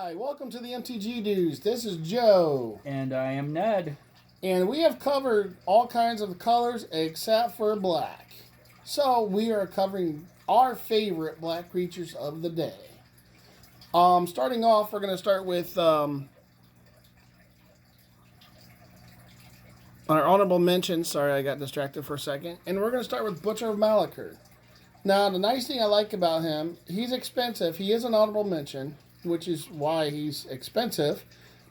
Hi, welcome to the MTG Dudes. This is Joe. And I am Ned. And we have covered all kinds of colors except for black. So we are covering our favorite black creatures of the day. Starting off, we're going to start with our honorable mentions. Sorry, I got distracted for a second. And we're going to start with Butcher of Malachor. Now, the nice thing I like about him, he's expensive. He is an honorable mention, which is why he's expensive.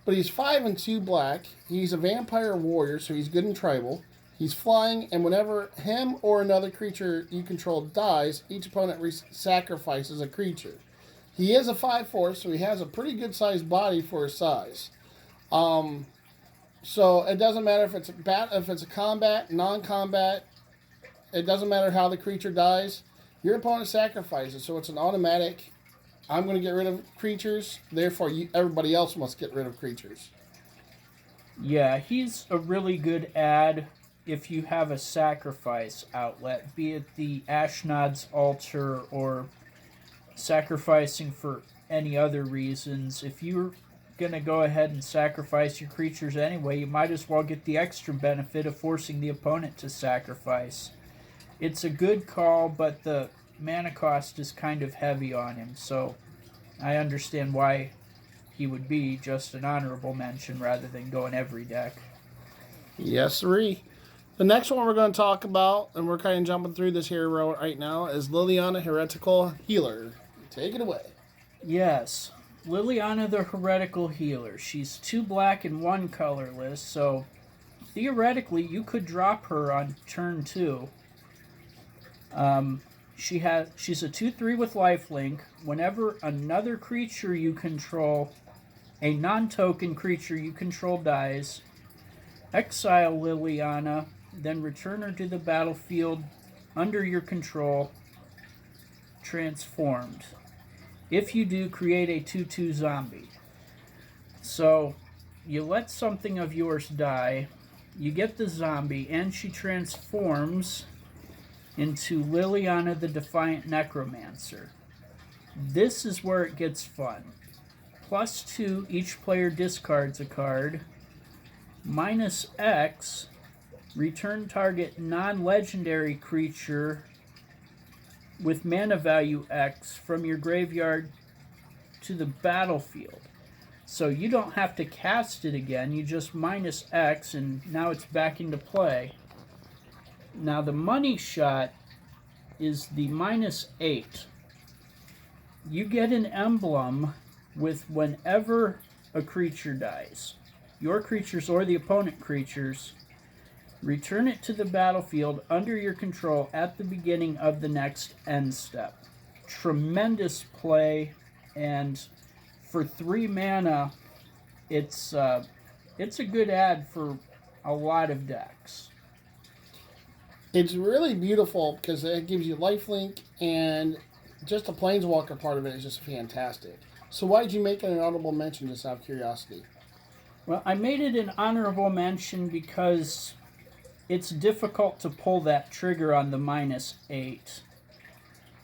But he's 5 and 2 black. He's a vampire warrior, so he's good in tribal. He's flying, and whenever him or another creature you control dies, each opponent sacrifices a creature. He is a 5/4, so he has a pretty good sized body for his size. So it doesn't matter if it's a combat, non-combat. It doesn't matter how the creature dies. Your opponent sacrifices, so it's an automatic. I'm going to get rid of creatures, therefore everybody else must get rid of creatures. Yeah, he's a really good add if you have a sacrifice outlet, be it the Ashnod's altar or sacrificing for any other reasons. If you're going to go ahead and sacrifice your creatures anyway, you might as well get the extra benefit of forcing the opponent to sacrifice. It's a good call, but the mana cost is kind of heavy on him, so I understand why he would be just an honorable mention rather than going every deck. Yes, sirree. The next one we're going to talk about, and we're kind of jumping through this hero right now, is Liliana Heretical Healer. Take it away. Yes, Liliana the Heretical Healer. She's 2 black and 1 colorless, so theoretically you could drop her on turn 2. She's a 2/3 with lifelink. Whenever another creature you control, a non-token creature you control dies, exile Liliana, then return her to the battlefield under your control, transformed. If you do, create a 2/2 zombie. So, you let something of yours die, you get the zombie, and she transforms into Liliana the Defiant Necromancer. This is where it gets fun. +2, each player discards a card. -X, return target non-legendary creature with mana value X from your graveyard to the battlefield. So you don't have to cast it again, you just -X and now it's back into play. Now the money shot is the -8. You get an emblem with whenever a creature dies. Your creatures or the opponent creatures, return it to the battlefield under your control at the beginning of the next end step. Tremendous play, and for 3 mana, it's a good add for a lot of decks. It's really beautiful because it gives you lifelink, and just the planeswalker part of it is just fantastic. So why did you make it an honorable mention, just out of curiosity? Well, I made it an honorable mention because it's difficult to pull that trigger on the -8.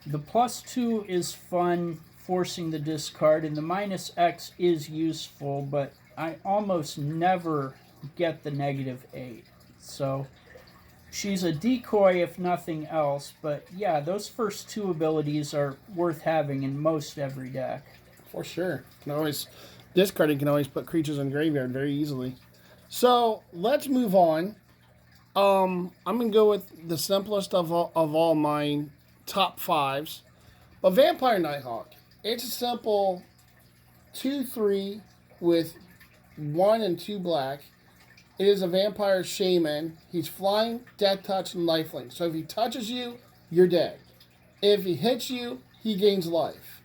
The +2 is fun, forcing the discard, and the -X is useful, but I almost never get the -8. So she's a decoy if nothing else, but yeah, those first 2 abilities are worth having in most every deck. For sure. Discarding can always put creatures in graveyard very easily. So let's move on. I'm gonna go with the simplest of all my top 5s, but Vampire Nighthawk. It's a simple 2/3 with 1 and 2 black. It is a vampire shaman. He's flying, death touch, and lifelink. So if he touches you, you're dead. If he hits you, he gains life.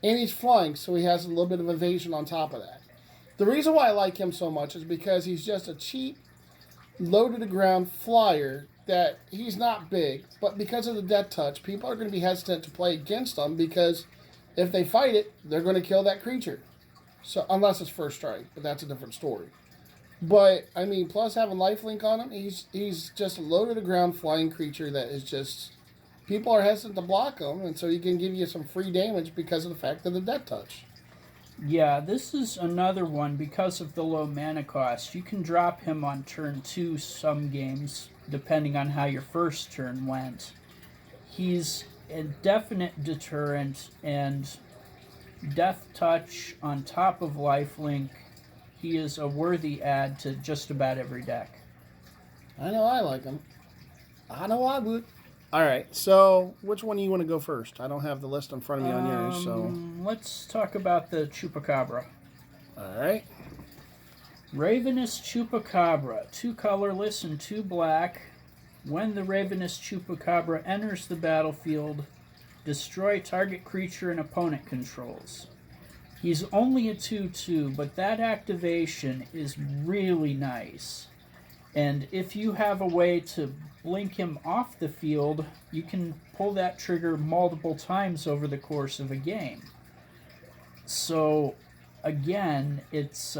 And he's flying, so he has a little bit of evasion on top of that. The reason why I like him so much is because he's just a cheap, low-to-the-ground flyer that he's not big, but because of the death touch, people are going to be hesitant to play against him because if they fight it, they're going to kill that creature. So unless it's first strike, but that's a different story. But, I mean, plus having lifelink on him, he's just a low-to-the-ground flying creature that is just... People are hesitant to block him, and so he can give you some free damage because of the fact of the death touch. Yeah, this is another one because of the low mana cost. You can drop him on turn 2 some games, depending on how your first turn went. He's a definite deterrent, and Death Touch on top of Lifelink, he is a worthy add to just about every deck. I know I like him. I know I would. All right, so which one do you want to go first? I don't have the list in front of me on yours, so. Let's talk about the Chupacabra. All right. Ravenous Chupacabra, 2 colorless and 2 black. When the Ravenous Chupacabra enters the battlefield, destroy target creature and opponent controls. He's only a 2/2, but that activation is really nice. And if you have a way to blink him off the field, you can pull that trigger multiple times over the course of a game. So, again, it's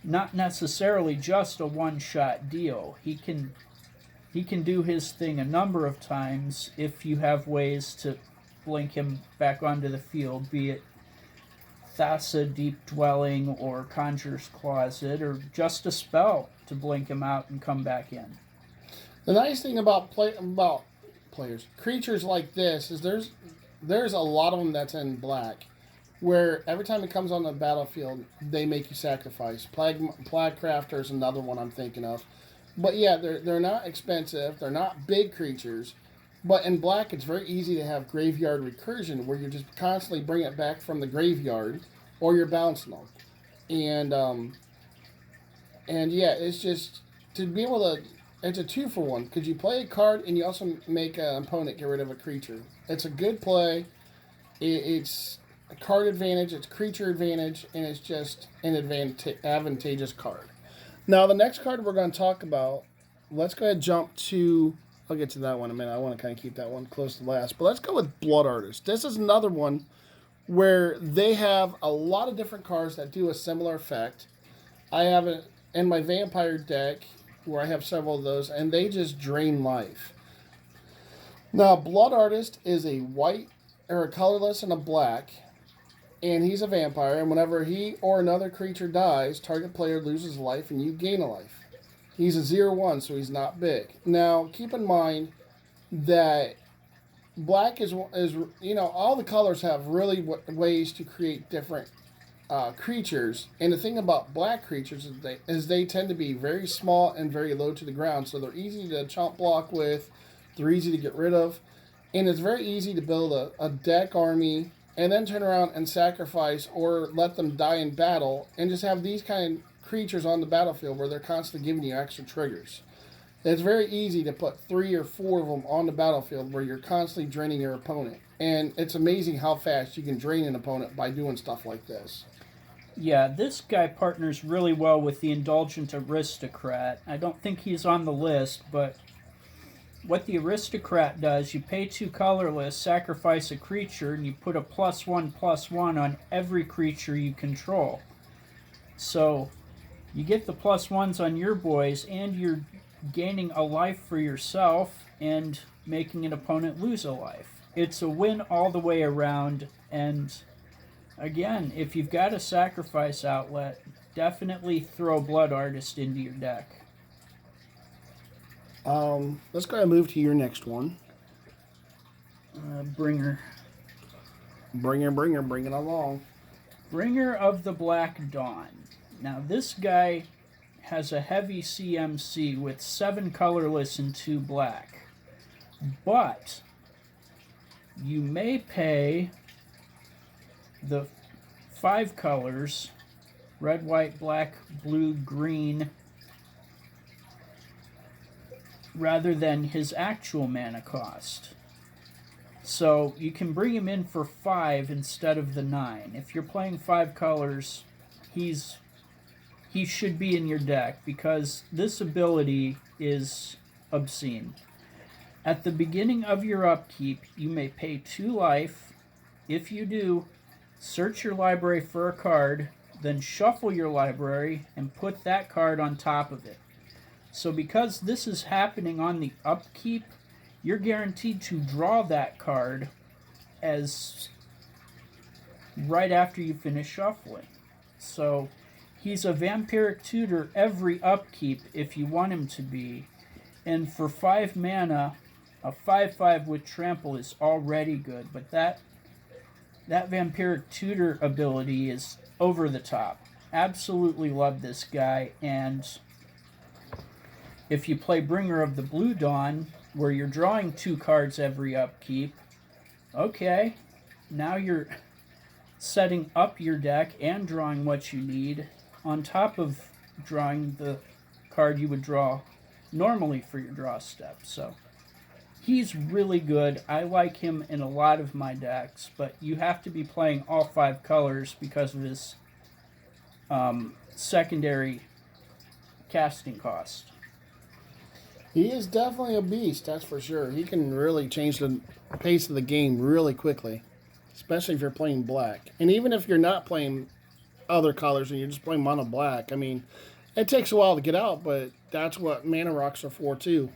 not necessarily just a one-shot deal. He can do his thing a number of times if you have ways to blink him back onto the field, be it Thassa, Deep Dwelling, or Conjurer's Closet, or just a spell to blink him out and come back in. The nice thing about players, creatures like this, is there's a lot of them that's in black, where every time it comes on the battlefield, they make you sacrifice. Plague Crafter is another one I'm thinking of. But yeah, they're not expensive. They're not big creatures. But in black, it's very easy to have graveyard recursion, where you just constantly bring it back from the graveyard, or you're bouncing them. And yeah, it's just to be able to. It's a 2-for-1 because you play a card and you also make an opponent get rid of a creature. It's a good play. It's a card advantage. It's creature advantage, and it's just an advantageous card. Now, the next card we're going to talk about. Let's go ahead and jump to. I'll get to that one in a minute. I want to kind of keep that one close to last. But let's go with Blood Artist. This is another one where they have a lot of different cards that do a similar effect. I have it in my Vampire deck where I have several of those, and they just drain life. Now, Blood Artist is a white, or a colorless and a black, and he's a vampire, and whenever he or another creature dies, target player loses life and you gain a life. He's a 0/1, so he's not big. Now, keep in mind that black is all the colors have really ways to create different creatures. And the thing about black creatures is they tend to be very small and very low to the ground, so they're easy to chomp block with, they're easy to get rid of, and it's very easy to build a deck army and then turn around and sacrifice or let them die in battle and just have these kind of creatures on the battlefield where they're constantly giving you extra triggers. It's very easy to put 3 or 4 of them on the battlefield where you're constantly draining your opponent. And it's amazing how fast you can drain an opponent by doing stuff like this. Yeah, this guy partners really well with the Indulgent Aristocrat. I don't think he's on the list, but what the Aristocrat does, you pay 2 colorless, sacrifice a creature, and you put a +1/+1 on every creature you control. So you get the +1s on your boys, and you're gaining a life for yourself and making an opponent lose a life. It's a win all the way around, and again, if you've got a sacrifice outlet, definitely throw Blood Artist into your deck. Let's go ahead and move to your next one. Bringer. Bring it along. Bringer of the Black Dawn. Now, this guy has a heavy CMC with 7 colorless and 2 black. But you may pay the 5 colors, red, white, black, blue, green, rather than his actual mana cost. So you can bring him in for 5 instead of the 9. If you're playing 5 colors, he should be in your deck because this ability is obscene. At the beginning of your upkeep, you may pay 2 life. If you do, search your library for a card, then shuffle your library and put that card on top of it. So because this is happening on the upkeep, you're guaranteed to draw that card as right after you finish shuffling. So he's a vampiric tutor every upkeep if you want him to be. And for 5 mana, a 5/5 with trample is already good, but that vampiric tutor ability is over the top. Absolutely love this guy, and if you play Bringer of the Blue Dawn, where you're drawing 2 cards every upkeep, okay, now you're setting up your deck and drawing what you need, on top of drawing the card you would draw normally for your draw step. So he's really good. I like him in a lot of my decks, but you have to be playing all 5 colors because of his secondary casting cost. He is definitely a beast, that's for sure. He can really change the pace of the game really quickly, especially if you're playing black. And even if you're not playing other colors and you're just playing mono black, I mean, it takes a while to get out, but that's what mana rocks are for too.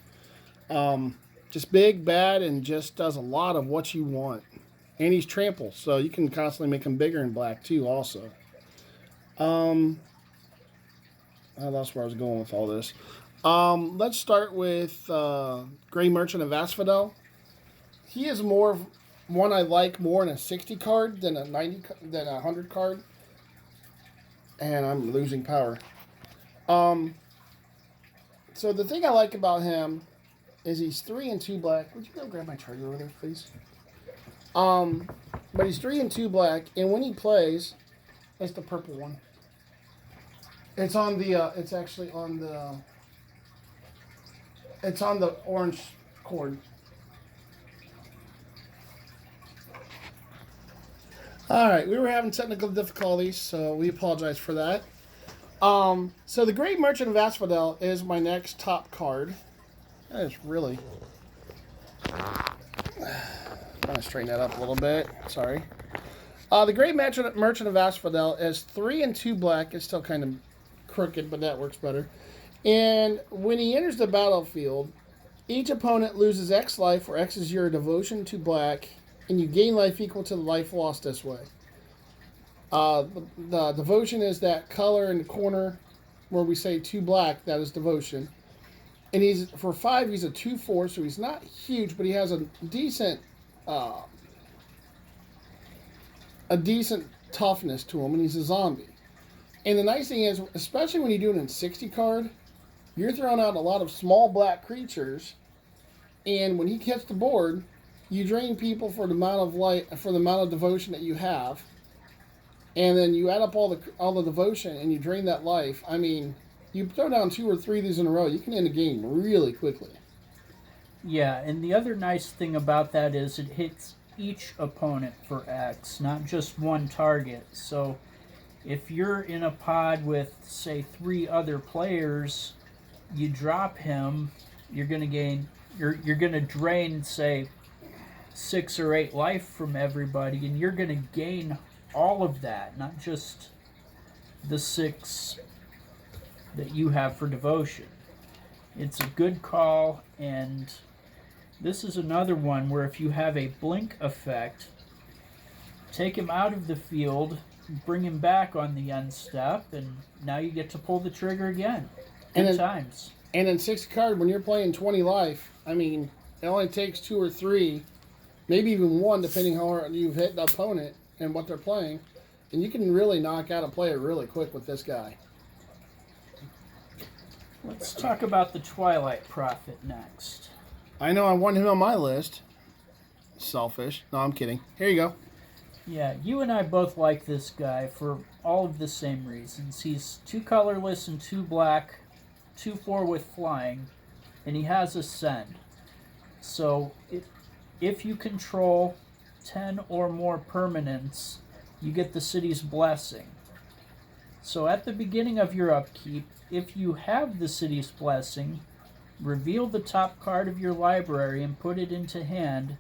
Just big, bad, and just does a lot of what you want. And he's trample, so you can constantly make him bigger in black too also. I lost where I was going with all this. Let's start with Grey Merchant of Asphodel. He is more one I like more in a 60 card than a 100 card. And I'm losing power. So the thing I like about him is he's 3 and 2 black. Would you go grab my charger over there, please? But he's 3 and 2 black, and when he plays, it's the purple one. It's on the. It's actually on the. It's on the orange cord. All right, we were having technical difficulties, so we apologize for that. So the Great Merchant of Asphodel is my next top card. That is really. I'm gonna straighten that up a little bit. Sorry. The Great Merchant of Asphodel is 3 and 2 black. It's still kind of crooked, but that works better. And when he enters the battlefield, each opponent loses X life, where X is your devotion to black, and you gain life equal to the life lost this way. The devotion is that color in the corner where we say 2 black, that is devotion. And he's for 5, he's a 2/4, so he's not huge, but he has a decent toughness to him, and he's a zombie. And the nice thing is, especially when you do it in 60 card, you're throwing out a lot of small black creatures, and when he hits the board, you drain people for the amount of devotion that you have, and then you add up all the devotion and you drain that life. I mean, you throw down 2 or 3 of these in a row, you can end the game really quickly. Yeah, and the other nice thing about that is it hits each opponent for X, not just one target. So if you're in a pod with, say, 3 other players, you drop him, you're gonna drain, say, 6 or 8 life from everybody, and you're gonna gain all of that, not just the 6 that you have for devotion. It's a good call, and this is another one where if you have a blink effect, take him out of the field, bring him back on the end step, and now you get to pull the trigger again. Good times. And in 60 card, when you're playing 20 life, I mean, it only takes 2 or 3, maybe even 1, depending how hard you've hit the opponent and what they're playing, and you can really knock out a player really quick with this guy. Let's talk about the Twilight Prophet next. I know I want him on my list. Selfish. No, I'm kidding. Here you go. Yeah, you and I both like this guy for all of the same reasons. He's 2 colorless and 2 black, 2/4 with flying, and he has Ascend. So if you control 10 or more permanents, you get the city's blessing. So at the beginning of your upkeep, if you have the city's blessing, reveal the top card of your library and put it into hand.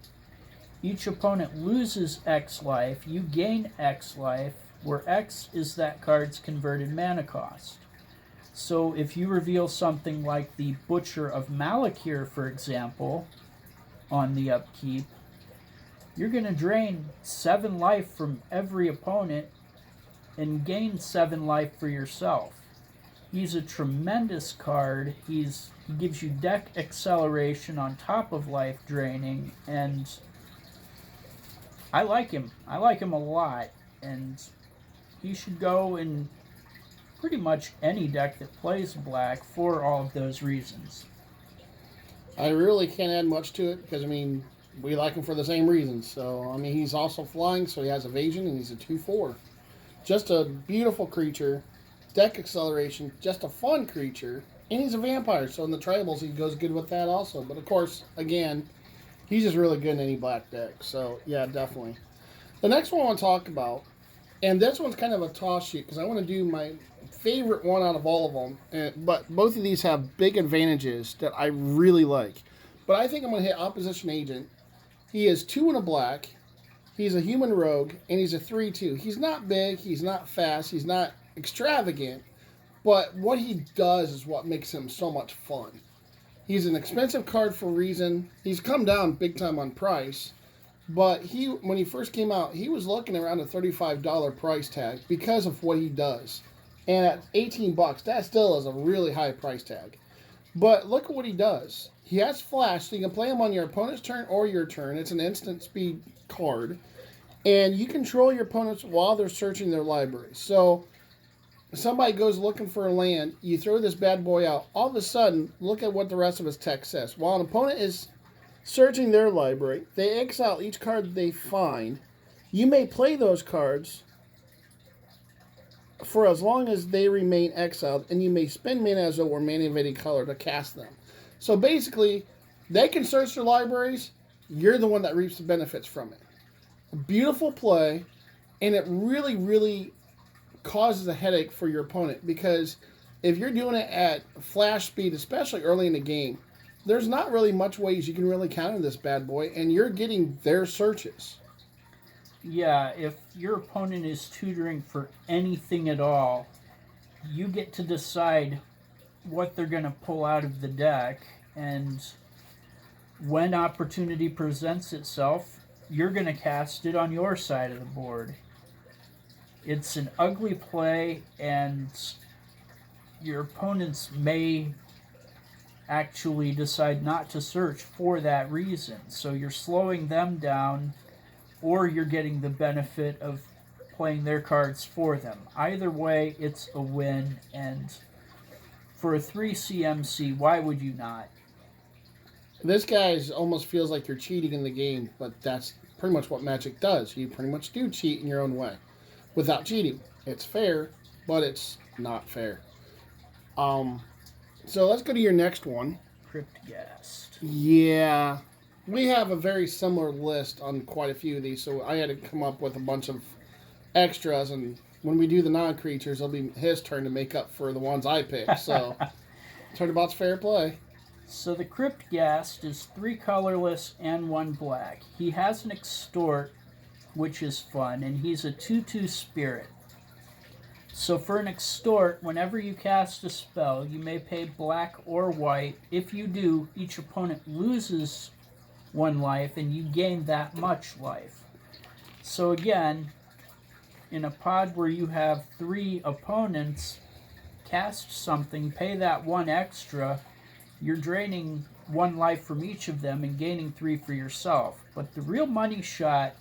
Each opponent loses X life. You gain X life, where X is that card's converted mana cost. So if you reveal something like the Butcher of Malakir, for example, on the upkeep, you're going to drain 7 life from every opponent and gain 7 life for yourself. He's a tremendous card. He gives you deck acceleration on top of life draining, and I like him. I like him a lot, and he should go in pretty much any deck that plays black for all of those reasons. I really can't add much to it because, I mean, we like him for the same reasons. So, I mean, he's also flying, so he has evasion, and he's a 2/4. Just a beautiful creature. Deck acceleration, just a fun creature. And he's a vampire, so in the tribals, he goes good with that also. But, of course, again, he's just really good in any black deck. So, yeah, definitely. The next one I want to talk about, and this one's kind of a toss sheet because I want to do my favorite one out of all of them. But both of these have big advantages that I really like. But I think I'm going to hit Opposition Agent. He is 2 and a black. He's a human rogue, and he's a 3/2. He's not big, he's not fast, he's not extravagant, but what he does is what makes him so much fun. He's an expensive card for a reason. He's come down big time on price, but when he first came out, he was looking around a $35 price tag because of what he does. And at $18, that still is a really high price tag. But look at what he does. He has flash, so you can play him on your opponent's turn or your turn. It's an instant speed card. And you control your opponents while they're searching their library. So if somebody goes looking for a land, you throw this bad boy out. All of a sudden, look at what the rest of his text says. While an opponent is searching their library, they exile each card they find. You may play those cards for as long as they remain exiled, and you may spend mana as though or mana of any color to cast them. So basically, they can search their libraries. You're the one that reaps the benefits from it. A beautiful play, and it really, really causes a headache for your opponent because if you're doing it at flash speed, especially early in the game, there's not really much ways you can really counter this bad boy, and you're getting their searches. Yeah, if your opponent is tutoring for anything at all, you get to decide what they're going to pull out of the deck, and when opportunity presents itself, you're going to cast it on your side of the board. It's an ugly play, and your opponents may actually decide not to search for that reason. So you're slowing them down, or you're getting the benefit of playing their cards for them. Either way, it's a win, and for a 3 CMC, why would you not? This guy almost feels like you're cheating in the game, but that's pretty much what Magic does. You pretty much do cheat in your own way without cheating. It's fair, but it's not fair. So let's go to your next one. Crypt Ghast. Yeah. We have a very similar list on quite a few of these, so I had to come up with a bunch of extras, and when we do the non-creatures, it'll be his turn to make up for the ones I picked. So, turnabout's fair play. So the Crypt Ghast is 3 colorless and 1 black. He has an extort, which is fun, and he's a 2/2 spirit. So for an extort, whenever you cast a spell, you may pay black or white. If you do, each opponent loses 1 life, and you gain that much life. So again, in a pod where you have 3 opponents, cast something, pay that 1 extra, you're draining 1 life from each of them and gaining 3 for yourself. But the real money shot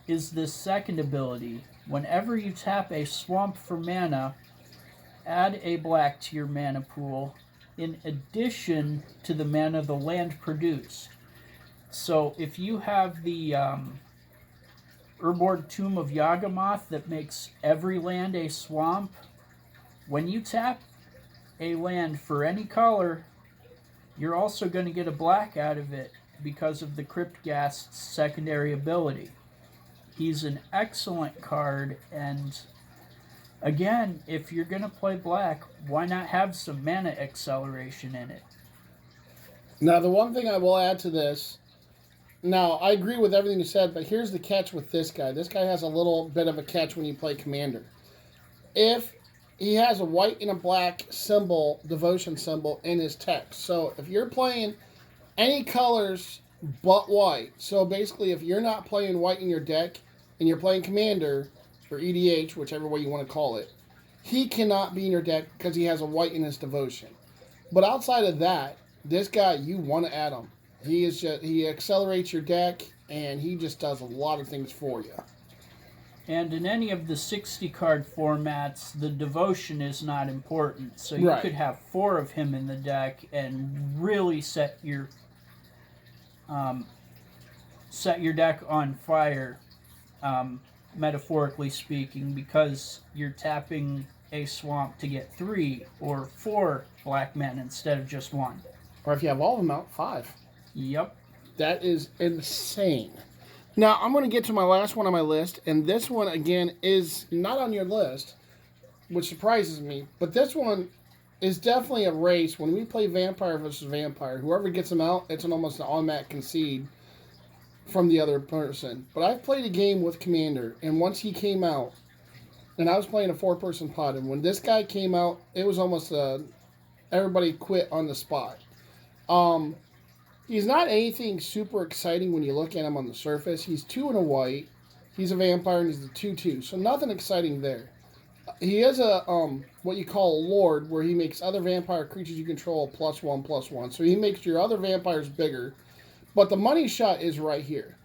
is this second ability. Whenever you tap a swamp for mana, add a black to your mana pool in addition to the mana the land produced. So if you have the Urborg Tomb of Yawgmoth that makes every land a swamp, when you tap a land for any color, you're also going to get a black out of it because of the Crypt Ghast's secondary ability. He's an excellent card, and again, if you're going to play black, why not have some mana acceleration in it? Now, the one thing I will add to this, now, I agree with everything you said, but here's the catch with this guy. This guy has a little bit of a catch when you play Commander. If he has a white and a black symbol, devotion symbol, in his text. So if you're playing any colors but white. So basically, if you're not playing white in your deck and you're playing commander or EDH, whichever way you want to call it, he cannot be in your deck because he has a white in his devotion. But outside of that, this guy, you want to add him. He accelerates your deck and he just does a lot of things for you. And in any of the 60 card formats, the devotion is not important. So you could have 4 of him in the deck and really set your deck on fire, metaphorically speaking, because you're tapping a swamp to get 3 or 4 black men instead of just 1. Or if you have all of them out, 5. Yep. That is insane. Now, I'm going to get to my last one on my list, and this one, again, is not on your list, which surprises me, but this one is definitely a race. When we play vampire versus vampire, whoever gets them out, it's almost an automatic concede from the other person. But I've played a game with Commander, and once he came out, and I was playing a 4-person pod, and when this guy came out, it was almost everybody quit on the spot. He's not anything super exciting when you look at him on the surface. He's 2 and a white. He's a vampire and he's a 2/2. So nothing exciting there. He is a what you call a lord, where he makes other vampire creatures you control +1/+1. So he makes your other vampires bigger. But the money shot is right here.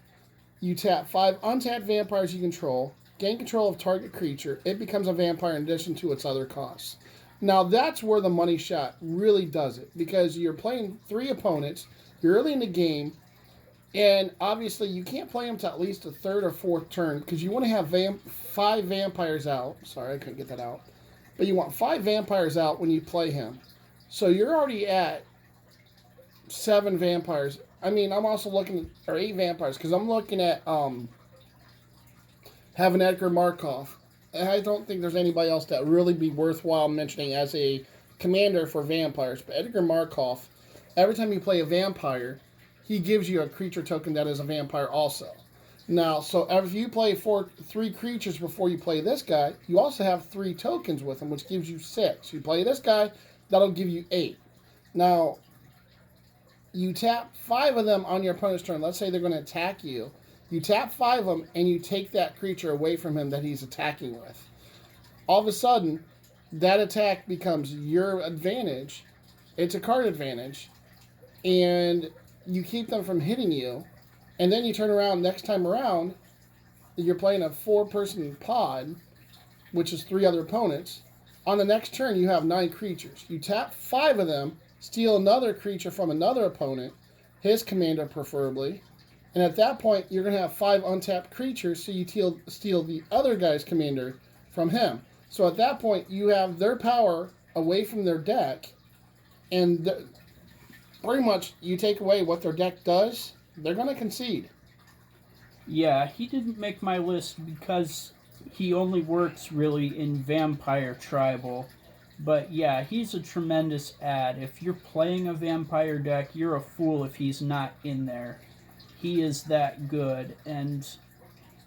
You tap 5 untapped vampires you control, gain control of target creature. It becomes a vampire in addition to its other costs. Now that's where the money shot really does it, because you're playing 3 opponents. You're early in the game, and obviously you can't play them to at least the 3rd or 4th turn because you want to have 5 vampires out. Sorry, I couldn't get that out. But you want 5 vampires out when you play him. So you're already at 7 vampires. I mean, I'm also looking at, or 8 vampires, because I'm looking at having Edgar Markov. And I don't think there's anybody else that really be worthwhile mentioning as a commander for vampires. But Edgar Markov, every time you play a vampire, he gives you a creature token that is a vampire also. Now, so if you play 3 creatures before you play this guy, you also have 3 tokens with him, which gives you 6. You play this guy, that'll give you 8. Now, you tap 5 of them on your opponent's turn. Let's say they're going to attack you. You tap 5 of them, and you take that creature away from him that he's attacking with. All of a sudden, that attack becomes your advantage. It's a card advantage. And you keep them from hitting you, and then you turn around next time around, you're playing a 4-person pod, which is 3 other opponents. On the next turn, you have 9 creatures. You tap 5 of them, steal another creature from another opponent, his commander preferably, and at that point, you're going to have 5 untapped creatures, so you steal the other guy's commander from him. So at that point, you have their power away from their deck, and pretty much you take away what their deck does, they're going to concede. Yeah, he didn't make my list because he only works really in Vampire Tribal. But yeah, he's a tremendous add. If you're playing a vampire deck, you're a fool if he's not in there. He is that good. And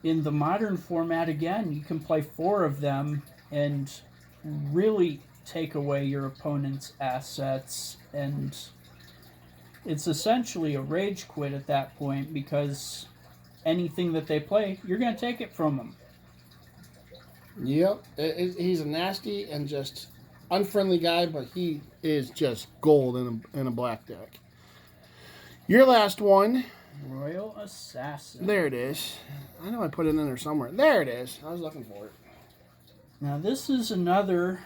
in the modern format, again, you can play 4 of them and really take away your opponent's assets, and it's essentially a rage quit at that point, because anything that they play, you're going to take it from them. Yep. He's a nasty and just unfriendly guy, but he is just gold in a black deck. Your last one. Royal Assassin. There it is. I know I put it in there somewhere. There it is. I was looking for it. Now this is another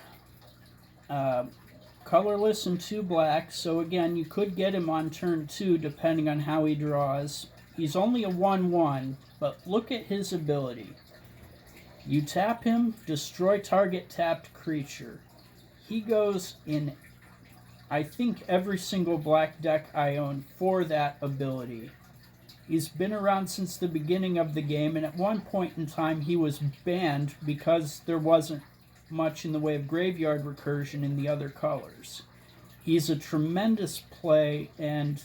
colorless and 2 black, so again, you could get him on turn 2 depending on how he draws. He's only a 1/1, but look at his ability. You tap him, destroy target tapped creature. He goes in, I think, every single black deck I own for that ability. He's been around since the beginning of the game, and at one point in time he was banned because there wasn't much in the way of graveyard recursion in the other colors. He's a tremendous play and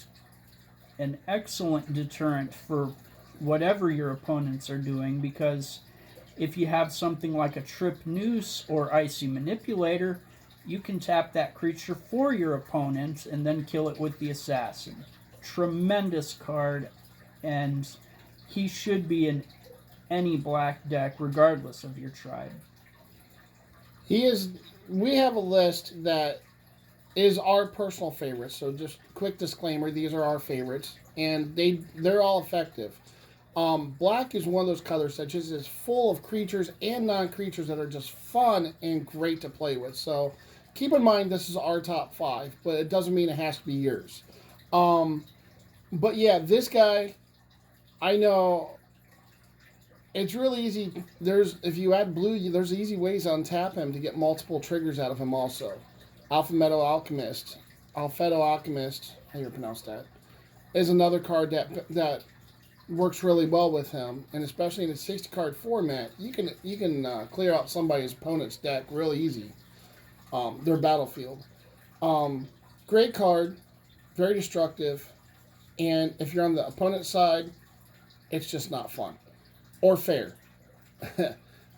an excellent deterrent for whatever your opponents are doing, because if you have something like a Trip Noose or Icy Manipulator, you can tap that creature for your opponent and then kill it with the assassin. tremendous card, and he should be in any black deck regardless of your tribe. He is. We have a list that is our personal favorites. So just quick disclaimer: these are our favorites, and they're all effective. Black is one of those colors that just is full of creatures and non-creatures that are just fun and great to play with. So keep in mind this is our top 5, but it doesn't mean it has to be yours. But yeah, this guy, I know it's really easy. If you add blue, there's easy ways to untap him to get multiple triggers out of him also. Alpha Alchemist, how do you pronounce that, is another card that works really well with him, and especially in a 60-card format, you can clear out somebody's opponent's deck really easy. Their battlefield. Great card, very destructive, and if you're on the opponent's side, it's just not fun or fair.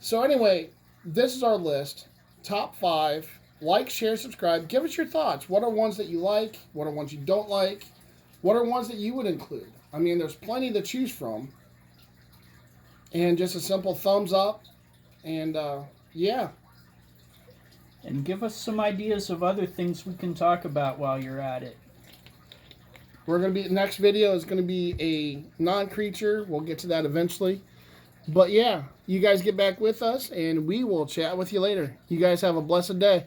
So anyway, this is our list. Top 5. Like, share, subscribe. Give us your thoughts. What are ones that you like? What are ones you don't like? What are ones that you would include? I mean, there's plenty to choose from. And just a simple thumbs up. And, yeah. And give us some ideas of other things we can talk about while you're at it. Next video is going to be a non-creature. We'll get to that eventually. But, yeah, you guys get back with us, and we will chat with you later. You guys have a blessed day.